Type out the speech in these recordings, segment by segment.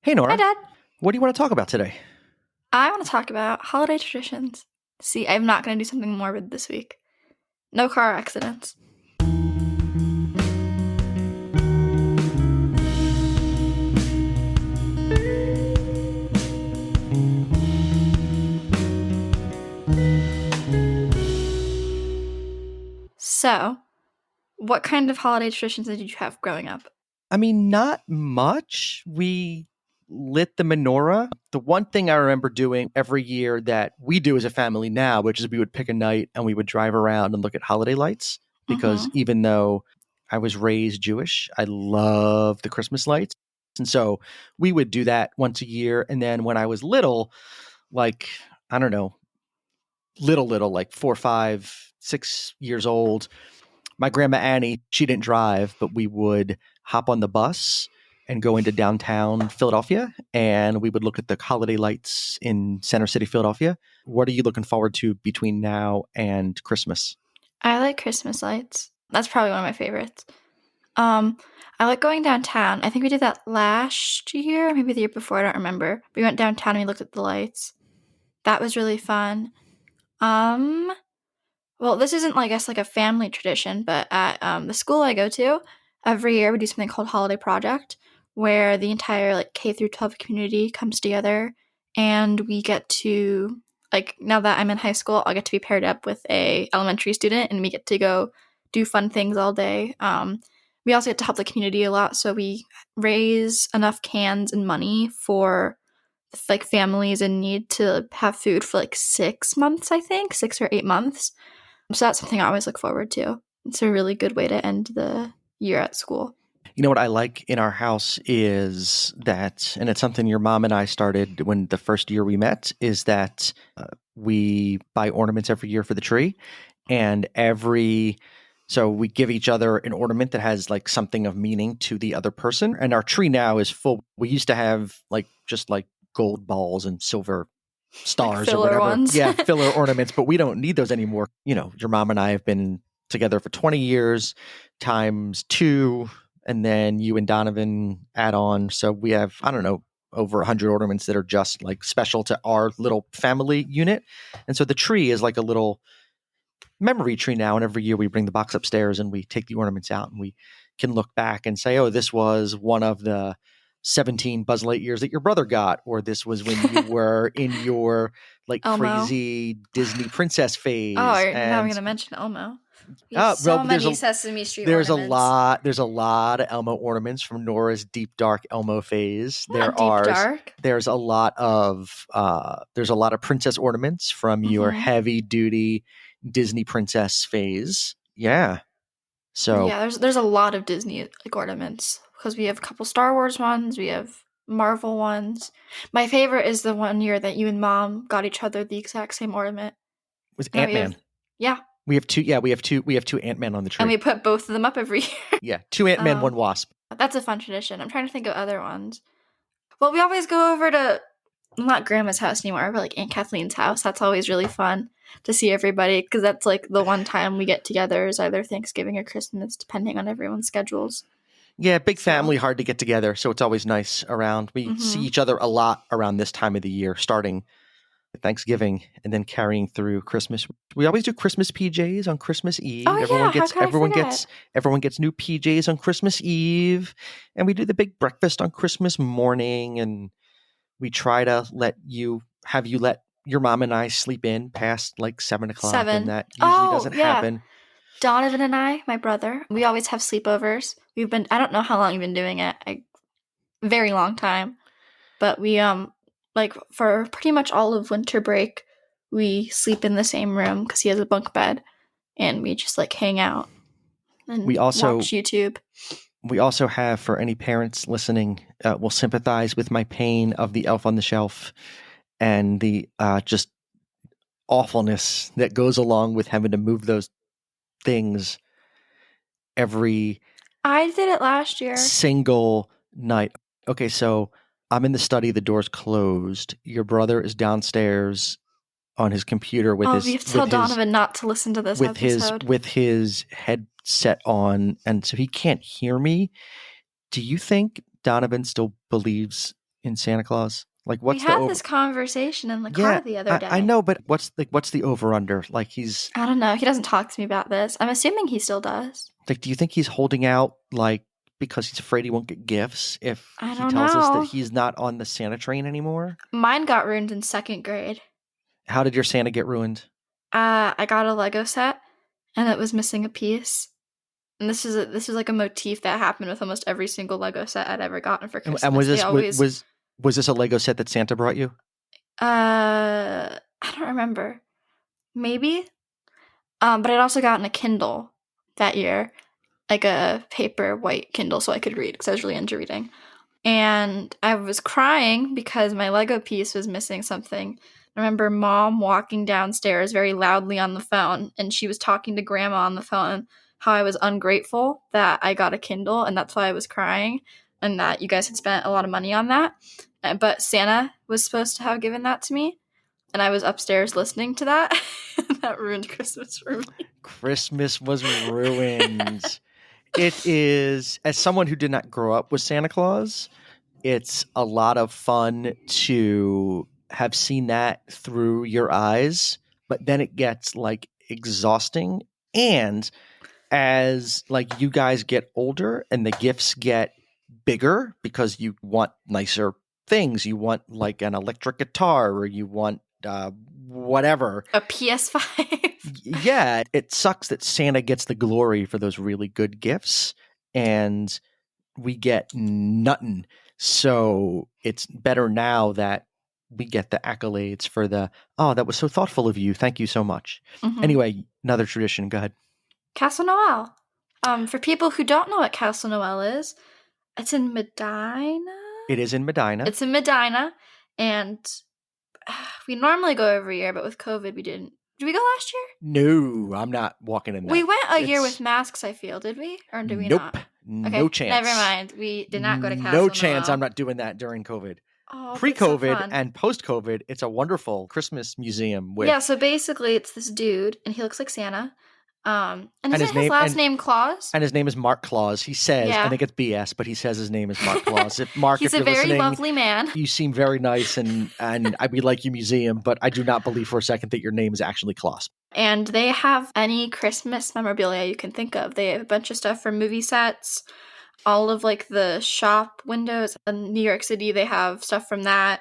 Hey, Hi, Nora. Dad. What do you want to talk about today? I want to talk about holiday traditions. See, I'm not going to do something morbid this week. No car accidents. So, what kind of holiday traditions did you have growing up? I mean, not much. We lit the menorah. The one thing I remember doing every year that we do as a family now, which is we would pick a night and we would drive around and look at holiday lights. Because Mm-hmm. even though I was raised Jewish, I love the Christmas lights. And so we would do that once a year. And then when I was little, like, I don't know, little, like 4, 5, 6 years old, my grandma Annie, she didn't drive, but we would hop on the bus and go into downtown Philadelphia and we would look at the holiday lights in Center City, Philadelphia. What are you looking forward to between now and Christmas? I like Christmas lights. That's probably one of my favorites. Um, I like going downtown. I think we did that last year, maybe the year before. I don't remember. We went downtown and we looked at the lights. That was really fun. Um, Well, this isn't, I guess, like a family tradition, but at the school I go to, every year we do something called Holiday Project, where the entire like K through 12 community comes together, and we get to now that I'm in high school, I'll get to be paired up with a elementary student, and we get to go do fun things all day. We also get to help the community a lot, so we raise enough cans and money for like families in need to have food for like 6 months, I think 6 or 8 months. So that's something I always look forward to. It's a really good way to end the year at school. You know what I like in our house is that, and it's something your mom and I started when the first year we met, is that we buy ornaments every year for the tree. And so we give each other an ornament that has like something of meaning to the other person. And our tree now is full. We used to have just like gold balls and silver Like stars or filler whatever. ones. Yeah, filler ornaments, but we don't need those anymore. You know, your mom and I have been together for 20 years times two, and then you and Donovan add on. So we have, I don't know, over 100 ornaments that are just like special to our little family unit. And so the tree is like a little memory tree now. And every year we bring the box upstairs and we take the ornaments out and we can look back and say, oh, this was one of the 17 Buzz Lightyears that your brother got, or this was when you were in your like Elmo. crazy Disney princess phase. Oh, now I'm And going to mention Elmo. We have well, so many Sesame Street there's a ornaments. lot there's a lot of Elmo ornaments from Nora's deep dark Elmo phase. Not deep dark. There's a lot of princess ornaments from your Mm-hmm. heavy duty Disney princess phase. Yeah. So Yeah, there's a lot of Disney like ornaments because we have a couple Star Wars ones, we have Marvel ones. My favorite is the one year that you and Mom got each other the exact same ornament. with Now Ant we Man. have yeah, We have two. Yeah, we have two Ant-Man on the and tree. we put both of them up every year. Yeah, two Ant-Man, one Wasp. That's a fun tradition. I'm trying to think of other ones. Well, we always go over to not grandma's house anymore, but like Aunt Kathleen's house. That's always really fun to see everybody because that's like the one time we get together is either Thanksgiving or Christmas, depending on everyone's schedules. Yeah, big So, family, hard to get together, so it's always nice around. We see mm-hmm. each other a lot around this time of the year, starting Thanksgiving and then carrying through Christmas. We always do Christmas PJs on Christmas Eve. Oh yeah, how could I forget? Everyone gets new PJs on Christmas Eve, and we do the big breakfast on Christmas morning. And we try to have you let your mom and I sleep in past like 7 o'clock, and 7. that usually Oh doesn't yeah, happen. Donovan and I, my brother, we always have sleepovers. I don't know how long we've been doing it. Very long time. But we like for pretty much all of winter break, we sleep in the same room because he has a bunk bed, and we just like hang out and watch YouTube. We also have, for any parents listening, will sympathize with my pain of the Elf on the Shelf and the just awfulness that goes along with having to move those things every I did it last year. single night. Okay, so I'm in the study, the door's closed. Your brother is downstairs on his computer with we have to tell Donovan not to listen to this episode. with his headset on, and so he can't hear me. Do you think Donovan still believes in Santa Claus? Like, We what's the had over? this conversation in the Yeah, car the other I day. know, but what's the over under? Like, he's I don't know. He doesn't talk to me about this. I'm assuming he still does. like, do you think he's holding out like because he's afraid he won't get gifts if I he don't tells us that know. he's not on the Santa train anymore? Mine got ruined in second grade. How did your Santa get ruined? I got a Lego set, and it was missing a piece. And this is like a motif that happened with almost every single Lego set I'd ever gotten for And was Christmas. They this always was this a Lego set that Santa brought you? I don't remember. Maybe. But I'd also gotten a Kindle that year, like a paper white Kindle so I could read because I was really into reading. And I was crying because my Lego piece was missing something. I remember Mom walking downstairs very loudly on the phone, and she was talking to Grandma on the phone how I was ungrateful that I got a Kindle, and that's why I was crying, and that you guys had spent a lot of money on that. But Santa was supposed to have given that to me, and I was upstairs listening to that. That ruined Christmas for me. Christmas was ruined. It is, as someone who did not grow up with Santa Claus, it's a lot of fun to have seen that through your eyes, but then it gets like exhausting. And as like you guys get older and the gifts get bigger because you want nicer things, you want like an electric guitar or you want whatever. A PS5. Yeah, it sucks that Santa gets the glory for those really good gifts and we get nothing. So it's better now that we get the accolades for the, oh, that was so thoughtful of you. Thank you so much. Mm-hmm. Anyway, another tradition. Go ahead. Castle Noel. For people who don't know what Castle Noel is, it's in Medina. It is in Medina. It's in Medina, and we normally go every year, but with COVID, we didn't. Did we go last year? No, I'm not walking in that. We went a year with masks, I feel. Did we? Or did we Nope. not? No Okay, chance. never mind. We did not go to Castle No Noel. chance I'm not doing that during COVID. Oh, Pre-COVID so and post-COVID, it's a wonderful Christmas museum with yeah, so basically it's this dude, and he looks like Santa. And isn't his his name last name Claus? and his name is Mark Claus. He says, Yeah. I think it's BS, but he says his name is Mark Claus. If Mark, He's if a you're very listening, lovely man. you seem very nice, and we like you, museum, but I do not believe for a second that your name is actually Claus. And they have any Christmas memorabilia you can think of. They have a bunch of stuff from movie sets, all of like the shop windows in New York City. They have stuff from that,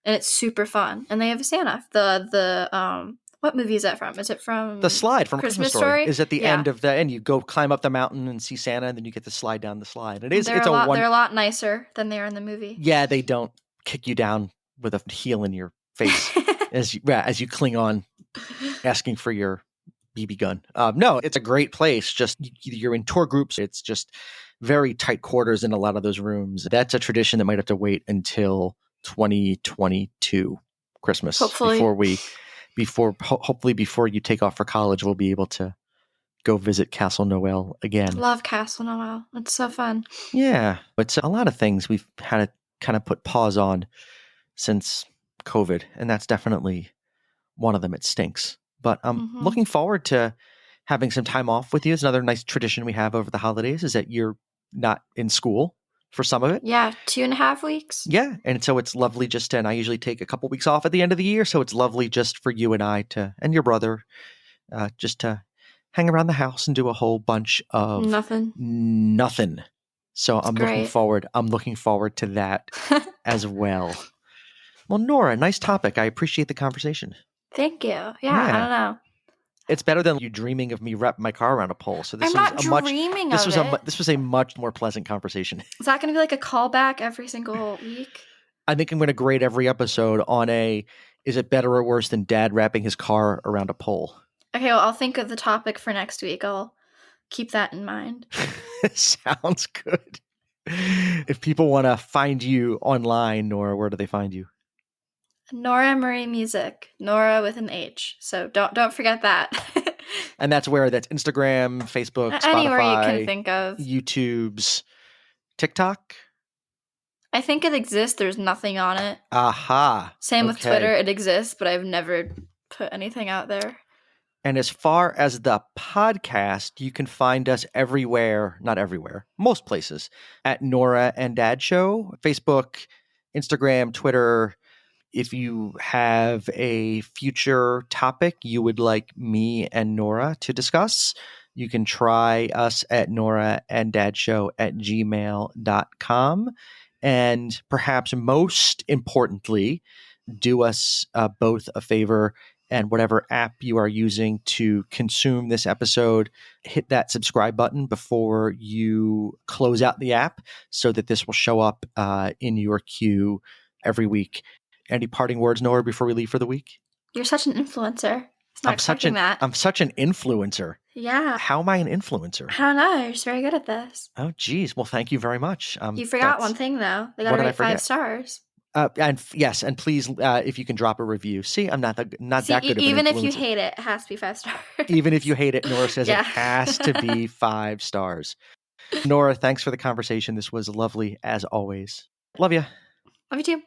and it's super fun. And they have a Santa. The what movie is that from? Is it from The slide from Christmas Christmas Story Story? is at the Yeah. end of the, and you go climb up the mountain and see Santa, and then you get to slide down the slide. They're a lot nicer than they are in the movie. Yeah, they don't kick you down with a heel in your face as you cling on, asking for your BB gun. No, it's a great place. Just you're in tour groups. It's just very tight quarters in a lot of those rooms. That's a tradition that might have to wait until 2022 Christmas. Hopefully. Hopefully before you take off for college, we'll be able to go visit Castle Noel again. I love Castle Noel. It's so fun. Yeah, it's a lot of things we've had to kind of put pause on since COVID, and that's definitely one of them. It stinks. But I'm looking forward to having some time off with you. It's another nice tradition we have over the holidays is that you're not in school for some of it. Yeah, 2.5 weeks. Yeah, and so it's lovely just to, and I usually take a couple weeks off at the end of the year, so it's lovely just for you and I to, and your brother, just to hang around the house and do a whole bunch of nothing. So I'm looking forward to that as well. Well, Nora, nice topic. I appreciate the conversation. Thank you. Yeah, I don't know. It's better than you dreaming of me wrapping my car around a pole. So this I'm not dreaming of it. This was a much more pleasant conversation. Is that going to be like a callback every single week? I think I'm going to grade every episode on is it better or worse than Dad wrapping his car around a pole? Okay, well, I'll think of the topic for next week. I'll keep that in mind. Sounds good. If people want to find you online, Nora, where do they find you? Norah Marie Music. Norah with an H. So don't forget that. And that's Instagram, Facebook, Spotify. Anywhere you can think of. YouTube's, TikTok? I think it exists. There's nothing on it. Aha. Same with Twitter. It exists, but I've never put anything out there. And as far as the podcast, you can find us everywhere, not everywhere, most places, at Norah and Dad Show, Facebook, Instagram, Twitter. If you have a future topic you would like me and Nora to discuss, you can try us at norahanddadshow@gmail.com. And perhaps most importantly, do us both a favor, and whatever app you are using to consume this episode, hit that subscribe button before you close out the app so that this will show up in your queue every week. Any parting words, Nora, before we leave for the week? You're such an influencer. It's not expecting that. I'm such an influencer. Yeah. How am I an influencer? I don't know. You're just very good at this. Oh, geez. Well, thank you very much. You forgot one thing, though. They got to rate 5 stars. And please, if you can drop a review. See, I'm not that good of an influencer. Even if you hate it, it has to be 5 stars. Even if you hate it, Nora says it has to be 5 stars. Nora, thanks for the conversation. This was lovely as always. Love you. Love you too.